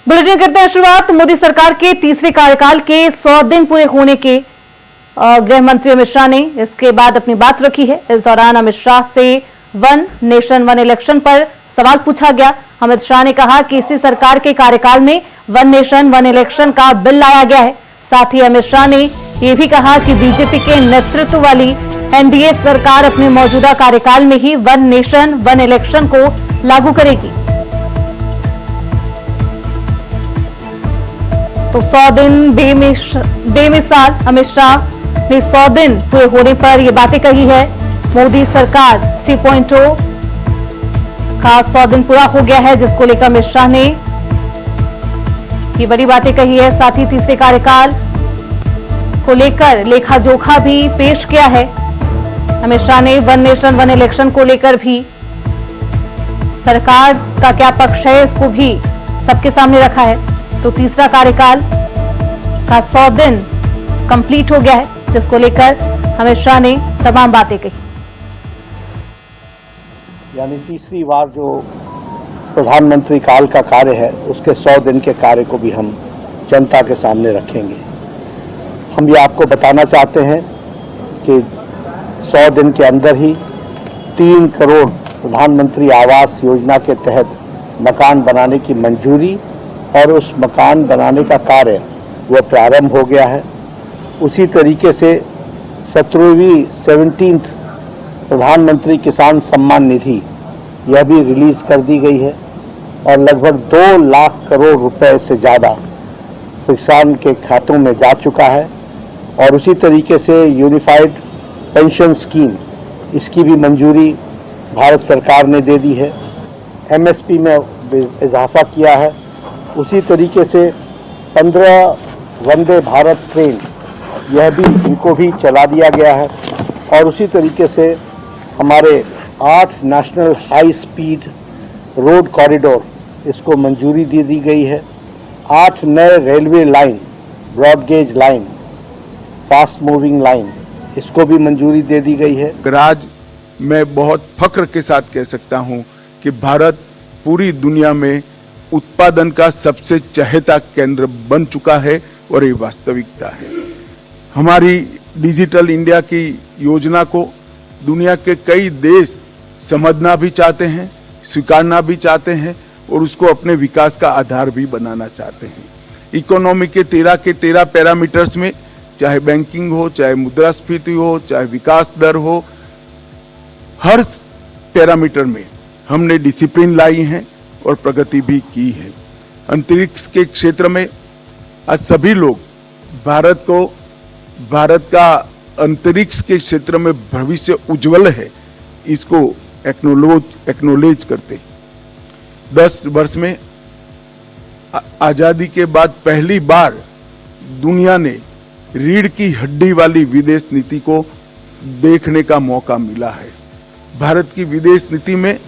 Bulletin करते हैं शुरुआत। मोदी सरकार के तीसरे कार्यकाल के 100 दिन पूरे होने के गृह मंत्री अमित शाह ने इसके बाद अपनी बात रखी है। इस दौरान अमित शाह से वन नेशन वन इलेक्शन पर सवाल पूछा गया। अमित शाह ने कहा कि इसी सरकार के कार्यकाल में वन नेशन वन इलेक्शन का बिल लाया गया है। साथ ही अमित शाह ने यह भी कहा कि बीजेपी के नेतृत्व वाली एनडीए सरकार अपने मौजूदा कार्यकाल में ही वन नेशन वन इलेक्शन को लागू करेगी। तो 100 दिन बेमिसाल अमित शाह ने 100 दिन पूरे होने पर ये बातें कही है। मोदी सरकार 3.0 का 100 दिन पूरा हो गया है, जिसको लेकर अमित शाह ने ये बड़ी बातें कही है। साथ ही तीसरे कार्यकाल को लेकर लेखा जोखा भी पेश किया है। अमित शाह ने वन नेशन वन इलेक्शन को लेकर भी सरकार का क्या पक्ष है, इसको भी सबके सामने रखा है। तो तीसरा कार्यकाल का 100 दिन कंप्लीट हो गया है, जिसको लेकर अमित शाह ने तमाम बातें कही। यानी तीसरी बार जो प्रधानमंत्री काल का कार्य है, उसके 100 दिन के कार्य को भी हम जनता के सामने रखेंगे। हम ये आपको बताना चाहते हैं कि 100 दिन के अंदर ही 3 करोड़ प्रधानमंत्री आवास योजना के तहत मकान बनाने की मंजूरी और उस मकान बनाने का कार्य वह प्रारंभ हो गया है। उसी तरीके से 17वीं प्रधानमंत्री किसान सम्मान निधि यह भी रिलीज कर दी गई है और लगभग 2 लाख करोड़ रुपए से ज़्यादा किसान के खातों में जा चुका है। और उसी तरीके से यूनिफाइड पेंशन स्कीम, इसकी भी मंजूरी भारत सरकार ने दे दी है। एमएसपी में इजाफा किया है। उसी तरीके से 15 वंदे भारत ट्रेन, यह भी इनको भी चला दिया गया है। और उसी तरीके से हमारे 8 national high speed road corridor, इसको मंजूरी दे दी गई है। 8 नए railway line, broad gauge line, fast moving line, इसको भी मंजूरी दे दी गई है। आज मैं बहुत फख्र के साथ कह सकता हूं कि भारत पूरी दुनिया में उत्पादन का सबसे चहेता केंद्र बन चुका है और ये वास्तविकता है। हमारी डिजिटल इंडिया की योजना को दुनिया के कई देश समझना भी चाहते हैं, स्वीकारना भी चाहते हैं और उसको अपने विकास का आधार भी बनाना चाहते हैं। इकोनॉमी के 13 पैरामीटर्स में, चाहे बैंकिंग हो, चाहे मुद्रास्फीति हो, चाहे विकास दर हो, हर पैरामीटर में हमने डिसिप्लिन लाई है और प्रगति भी की है। अंतरिक्ष के क्षेत्र में आज सभी लोग भारत का अंतरिक्ष के क्षेत्र में भविष्य उज्जवल है, इसको एक्नोलेज करते। 10 वर्ष में आजादी के बाद पहली बार दुनिया ने रीढ़ की हड्डी वाली विदेश नीति को देखने का मौका मिला है। भारत की विदेश नीति में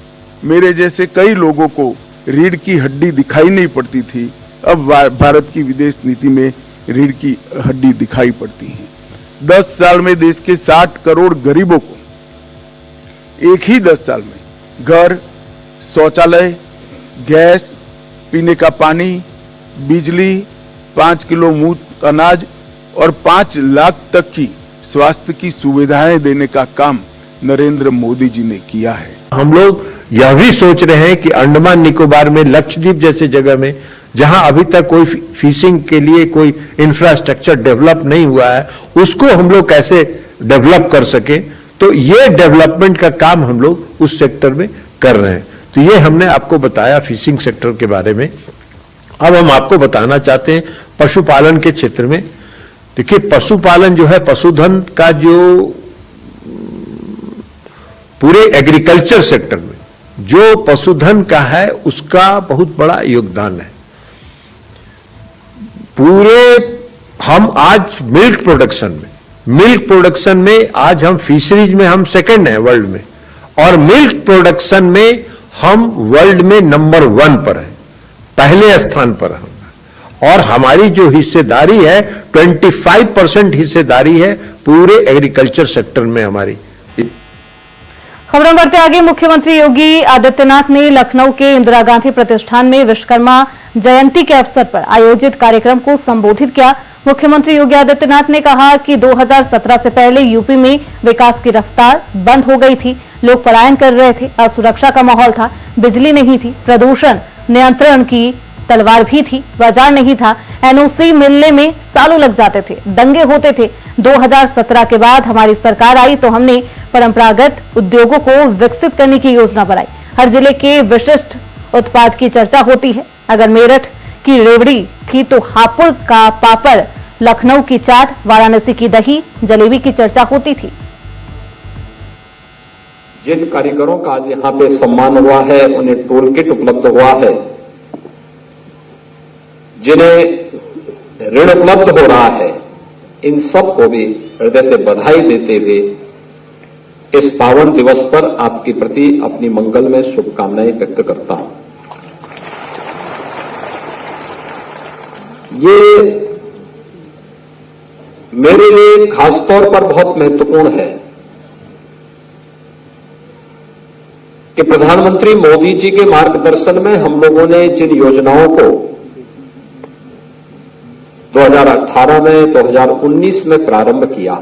मेरे जैसे कई लोगों को रीढ़ की हड्डी दिखाई नहीं पड़ती थी। अब भारत की विदेश नीति में रीढ़ की हड्डी दिखाई पड़ती है। 10 साल में देश के 60 करोड़ गरीबों को एक ही 10 साल में घर, शौचालय, गैस, पीने का पानी, बिजली, 5 किलो मुफ्त अनाज और 5 लाख तक की स्वास्थ्य की सुविधाएं देने का काम नरेंद्र मोदी जी ने किया है। हम लोग यह भी सोच रहे हैं कि अंडमान निकोबार में, लक्षद्वीप जैसे जगह में, जहां अभी तक कोई फिशिंग के लिए कोई इंफ्रास्ट्रक्चर डेवलप नहीं हुआ है, उसको हम लोग कैसे डेवलप कर सके। तो ये डेवलपमेंट का काम हम लोग उस सेक्टर में कर रहे हैं। तो ये हमने आपको बताया फिशिंग सेक्टर के बारे में। अब हम आपको बताना चाहते हैं पशुपालन के क्षेत्र में। देखिए, पशुपालन जो है, पशुधन का जो पूरे एग्रीकल्चर सेक्टर में जो पशुधन का है, उसका बहुत बड़ा योगदान है। पूरे हम आज मिल्क प्रोडक्शन में आज हम फिशरीज में हम सेकंड हैं वर्ल्ड में, और मिल्क प्रोडक्शन में हम वर्ल्ड में नंबर 1 पर हैं, पहले स्थान पर हम। और हमारी जो हिस्सेदारी है 25% हिस्सेदारी है पूरे एग्रीकल्चर सेक्टर में हमारी। खबरों बढ़ते आगे। मुख्यमंत्री योगी आदित्यनाथ ने लखनऊ के इंदिरा गांधी प्रतिष्ठान में विश्वकर्मा जयंती के अवसर पर आयोजित कार्यक्रम को संबोधित किया। मुख्यमंत्री योगी आदित्यनाथ ने कहा कि 2017 से पहले यूपी में विकास की रफ्तार बंद हो गई थी, लोग पलायन कर रहे थे, असुरक्षा का माहौल था, बिजली नहीं थी, प्रदूषण नियंत्रण की तलवार भी थी, बाजार नहीं था, एनओसी मिलने में सालों लग जाते थे, दंगे होते थे। 2017 के बाद हमारी सरकार आई तो हमने परंपरागत उद्योगों को विकसित करने की योजना बनाई। हर जिले के विशिष्ट उत्पाद की चर्चा होती है। अगर मेरठ की रेवड़ी थी तो हापुड़ का पापड़, लखनऊ की चाट, वाराणसी की दही जलेबी की चर्चा होती थी। जिन कारीगरों का आज यहाँ पे सम्मान हुआ है, उन्हें टूल किट उपलब्ध हुआ है, जिन्हें ऋण उपलब्ध हो रहा है, इन सब को भी हृदय से बधाई देते हुए इस पावन दिवस पर आपके प्रति अपनी मंगलमय शुभकामनाएं व्यक्त करता हूं। ये मेरे लिए खासतौर पर बहुत महत्वपूर्ण है कि प्रधानमंत्री मोदी जी के मार्गदर्शन में हम लोगों ने जिन योजनाओं को 2018 में 2019 में प्रारंभ किया,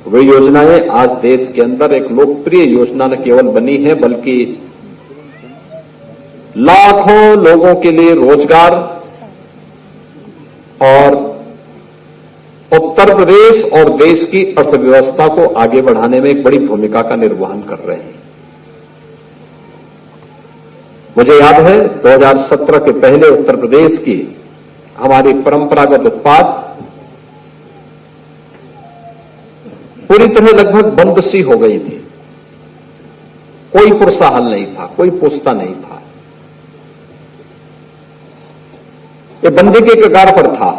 वे योजनाएं आज देश के अंदर एक लोकप्रिय योजना न केवल बनी है बल्कि लाखों लोगों के लिए रोजगार और उत्तर प्रदेश और देश की अर्थव्यवस्था को आगे बढ़ाने में एक बड़ी भूमिका का निर्वहन कर रहे हैं। मुझे याद है 2017 के पहले उत्तर प्रदेश की हमारी परंपरागत उत्पाद पूरी तरह लगभग बंद सी हो गई थी। कोई पुरसाहल नहीं था, कोई पूछता नहीं था, ये बंदे के कगार पर था,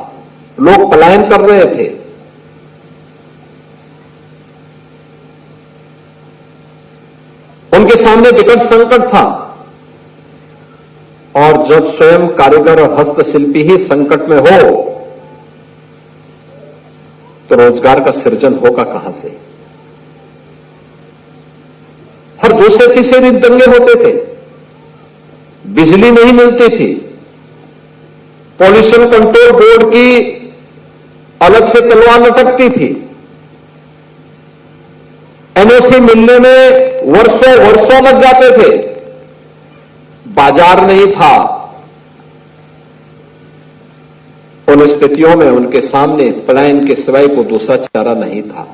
लोग पलायन कर रहे थे। उनके सामने विकट संकट था और जब स्वयं कारीगर और हस्तशिल्पी ही संकट में हो तो रोजगार का सृजन होगा कहां से। हर दूसरे तीसरे दिन दंगे होते थे, बिजली नहीं मिलती थी, पॉल्यूशन कंट्रोल बोर्ड की अलग से तलवार लटकती थी, एनओसी मिलने में वर्षों वर्षों लग जाते थे, बाजार नहीं था। उन स्थितियों में उनके सामने पलायन के सिवाय को दूसरा चारा नहीं था।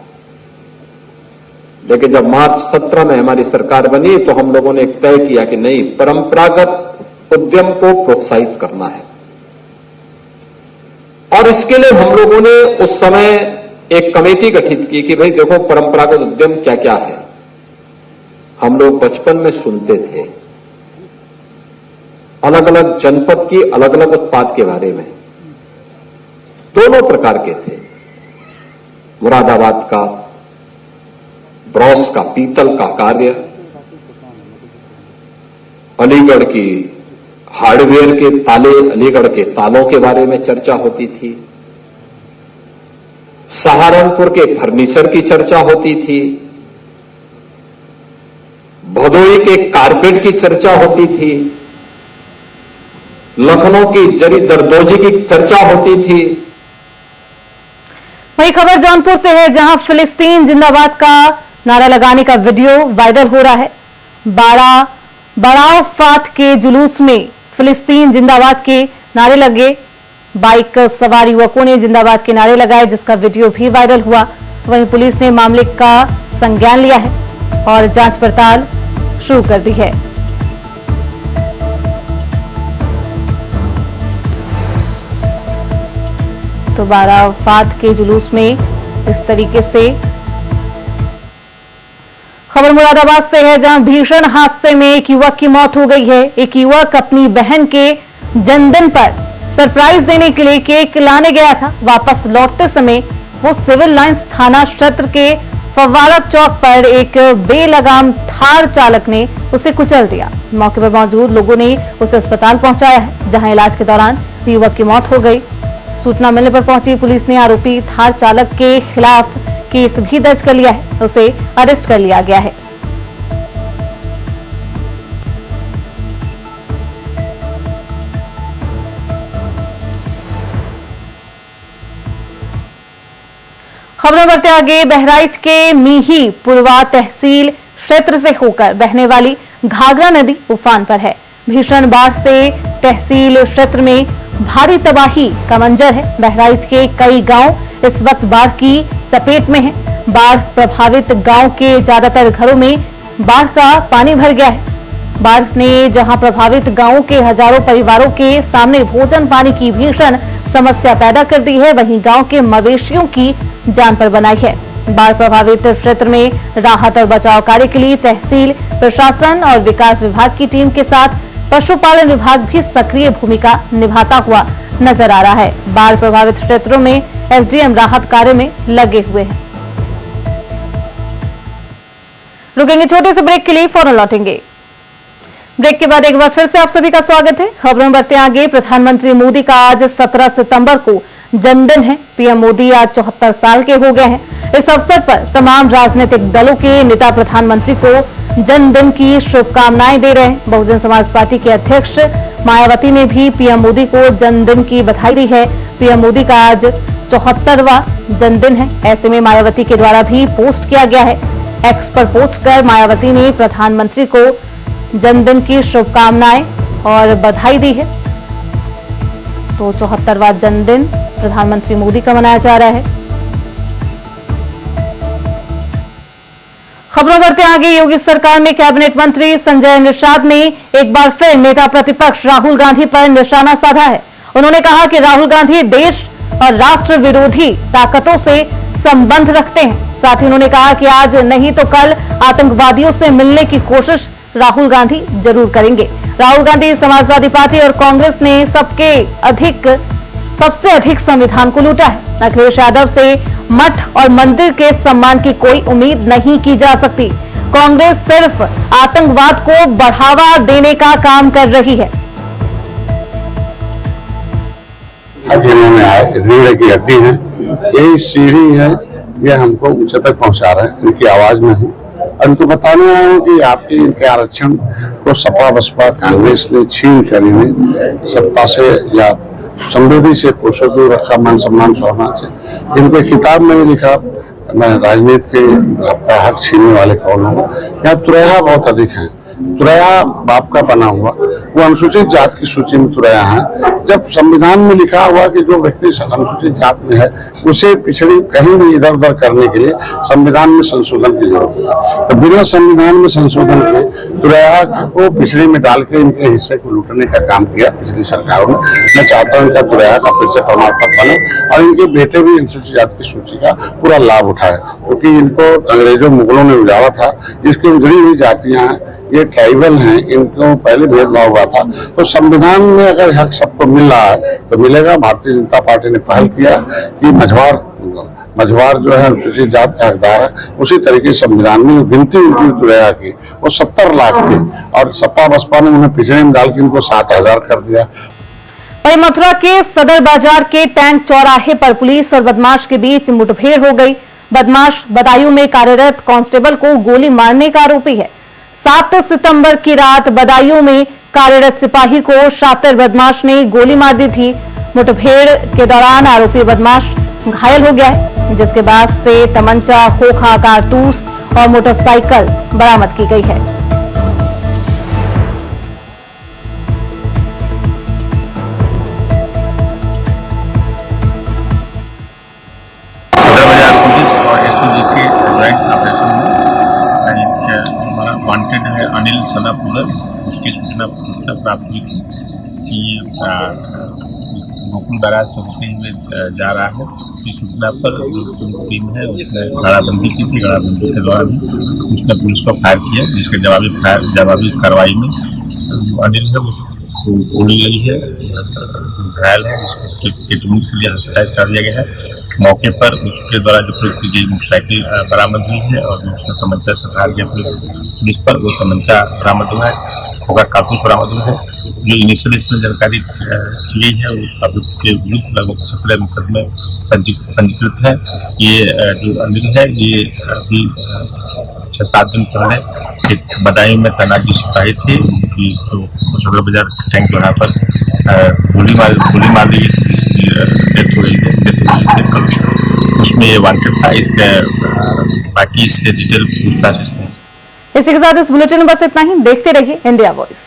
लेकिन जब मार्च 17 में हमारी सरकार बनी तो हम लोगों ने तय किया कि नहीं, परंपरागत उद्यम को प्रोत्साहित करना है। और इसके लिए हम लोगों ने उस समय एक कमेटी गठित की कि भाई देखो परंपरागत उद्यम क्या क्या है। हम लोग बचपन में सुनते थे अलग अलग जनपद की अलग अलग उत्पाद के बारे में, दोनों प्रकार के थे। मुरादाबाद का ब्रॉस का पीतल का कार्य, अलीगढ़ की हार्डवेयर के ताले, अलीगढ़ के तालों के बारे में चर्चा होती थी, सहारनपुर के फर्नीचर की चर्चा होती थी, भदोई के कारपेट की चर्चा होती थी, लखनऊ की जरी दरदोजी की चर्चा होती थी। वही खबर जौनपुर से है, जहां फिलिस्तीन जिंदाबाद का नारा लगाने का वीडियो वायरल हो रहा है। बड़ाव फात के जुलूस में फिलिस्तीन जिंदाबाद के नारे लगे, बाइक सवार युवकों ने जिंदाबाद के नारे लगाए, जिसका वीडियो भी वायरल हुआ। वहीं पुलिस ने मामले का संज्ञान लिया है और जांच पड़ताल शुरू कर दी है। तो बाराफात के जुलूस में इस तरीके से। खबर मुरादाबाद से है, जहां भीषण हादसे में एक युवक की मौत हो गई है। एक युवक अपनी बहन के जन्मदिन पर सरप्राइज देने के लिए केक लाने गया था। वापस लौटते समय वो सिविल लाइंस थाना क्षेत्र के फव्वारा चौक पर एक बेलगाम थार चालक ने उसे कुचल दिया। मौके पर मौजूद लोगों ने उसे अस्पताल पहुंचाया है, जहां इलाज के दौरान युवक की मौत हो गई। सूचना मिलने पर पहुंची पुलिस ने आरोपी थार चालक के खिलाफ केस भी दर्ज कर लिया है, उसे अरेस्ट कर लिया गया है। खबरों बढ़ते आगे। बहराइच के मीही पुरवा तहसील क्षेत्र से होकर बहने वाली घाघरा नदी उफान पर है। भीषण बाढ़ से तहसील क्षेत्र में भारी तबाही का मंजर है। बहराइच के कई गांव इस वक्त बाढ़ की चपेट में हैं। बाढ़ प्रभावित गांव के ज्यादातर घरों में बाढ़ का पानी भर गया है। बाढ़ ने जहां प्रभावित गांवों के हजारों परिवारों के सामने भोजन पानी की भीषण समस्या पैदा कर दी है, वहीं गांव के मवेशियों की जान पर बनाई है। बाढ़ प्रभावित क्षेत्र में राहत और बचाव कार्य के लिए तहसील प्रशासन और विकास विभाग की टीम के साथ पशुपालन विभाग भी सक्रिय भूमिका निभाता हुआ नजर आ रहा है। बाढ़ प्रभावित क्षेत्रों में एसडीएम राहत कार्य में लगे हुए हैं। रुकेंगे छोटे से ब्रेक के लिए, फौरन लौटेंगे। ब्रेक के बाद एक बार फिर से आप सभी का स्वागत है। खबरों बढ़ते आगे। प्रधानमंत्री मोदी का आज 17 सितंबर को जन्मदिन है। पीएम मोदी आज 74 साल के हो गए हैं। इस अवसर पर तमाम राजनीतिक दलों के नेता प्रधानमंत्री को जन्मदिन की शुभकामनाएं दे रहे हैं। बहुजन समाज पार्टी के अध्यक्ष मायावती ने भी पीएम मोदी को जन्मदिन की बधाई दी है। पीएम मोदी का आज 74वां जन्मदिन है। ऐसे में मायावती के द्वारा भी पोस्ट किया गया है। एक्स पर पोस्ट कर मायावती ने प्रधानमंत्री को जन्मदिन की शुभकामनाएं और बधाई दी है। तो 74वां जन्मदिन प्रधानमंत्री मोदी का मनाया जा रहा है। खबरों बढ़ते आगे। योगी सरकार में कैबिनेट मंत्री संजय निषाद ने एक बार फिर नेता प्रतिपक्ष राहुल गांधी पर निशाना साधा है। उन्होंने कहा कि राहुल गांधी देश और राष्ट्र विरोधी ताकतों से संबंध रखते हैं। साथ ही उन्होंने कहा कि आज नहीं तो कल आतंकवादियों से मिलने की कोशिश राहुल गांधी जरूर करेंगे। राहुल गांधी समाजवादी पार्टी और कांग्रेस ने सबसे अधिक संविधान को लूटा है। अखिलेश यादव से मठ और मंदिर के सम्मान की कोई उम्मीद नहीं की जा सकती। कांग्रेस सिर्फ आतंकवाद को बढ़ावा देने का काम कर रही है। अब इन्होंने रीढ़ की हड्डी है, यही सीढ़ी है, ये हमको ऊंचे तक पहुंचा रहे हैं। इनकी आवाज में हूँ और इनको बताने आया हूँ कि आपके इनके आरक्षण को सपा बसपा कांग्रेस ने छीन कर इन्हें सत्ता से या समृद्धि से कोसों दूर रखा, मान सम्मान छोड़ना चाहिए। इनको किताब में लिखा, मैं राजनीति के आपका हक छीनने वाले कौन हूँ। यहाँ तुरैया बहुत अधिक है। तुरैया बाप का बना हुआ, वो अनुसूचित जात की सूची में तुरैया है। जब संविधान में लिखा हुआ कि जो व्यक्ति अनुसूचित जात में है उसे पिछड़ी कहीं भी इधर उधर करने के लिए संविधान में संशोधन की जरूरत है। तो बिना संविधान में संशोधन के तुरैया को पिछड़ी में डाल के इनके हिस्से को लूटने का काम किया पिछली सरकारों ने। मैं चाहता हूँ इनका तुरैया का फिर से प्रमाण पत्र बने और इनके बेटे भी अनुसूचित जात की सूची का पूरा लाभ उठाए, क्योंकि इनको अंग्रेजों मुगलों ने उजाड़ा था। इसकी उजड़ी हुई जातियां हैं, ये ट्राइबल हैं, इनको पहले भेदभाव हुआ था। तो संविधान में अगर हक सबको मिल रहा है तो मिलेगा। भारतीय जनता पार्टी ने पहल किया कि मझवार जो है अनुसूचित जात का हकदार है। उसी तरीके संविधान में गिनती उनकी तुरैया की वो 70 लाख थी और सपा बसपा ने उन्हें पिछड़े में डाल के इनको 7,000 कर दिया। वहीं मथुरा के सदर बाजार के टैंक चौराहे पर पुलिस और बदमाश के बीच मुठभेड़ हो गई। बदमाश बदायूं में कार्यरत कांस्टेबल को गोली मारने का आरोपी है। 7 सितंबर की रात बदायूं में कार्यरत सिपाही को शातिर बदमाश ने गोली मार दी थी। मुठभेड़ के दौरान आरोपी बदमाश घायल हो गया है, जिसके बाद से तमंचा, खोखा, कारतूस और मोटरसाइकिल बरामद की गई है। सदर बाजार पुलिस और एसओजी के ज्वाइंट ऑपरेशन में हमारा वांटेड है अनिल सनापुर, उसकी सूचना प्राप्त हुई थी कि गोकुल बैराज से होते हुए जा रहा है। इस सूचना पर जो टीम है उसने घेराबंदी की थी। घेराबंदी के दौरान उसने पुलिस को फायर किया, जिसके जवाबी कार्रवाई में अनिल है उसको गोली लगी है, घायल है, ट्रीटमेंट के लिए हॉस्पिटलाइज कर दिया गया है। मौके पर उसके द्वारा जो प्रयोग की गई मोटरसाइकिल बरामद हुई है और उसने तमंचा सरकार के पुलिस पर वो तमंचा बरामद हुआ है, होगा कारतूस बरामद हुआ है। जो इनिशियल इसमें जानकारी की गई है उसका के विरुद्ध लगभग 17 मुकदमे पंजीकृत है। ये जो अनिल है ये अभी 6-7 दिन पहले एक बदायूं में तैनात जो सिपाही थे उनकी तो सदर बाजार टैंक चौराहे पर गोली मार दी, जिसकी डेथ हो गई है। उसमें इसमें ये वांटेड था। बाकी इससे डिटेल पूछताछ इसमें। इसी के साथ इस बुलेटिन में बस इतना ही। देखते रहिए इंडिया वॉइस।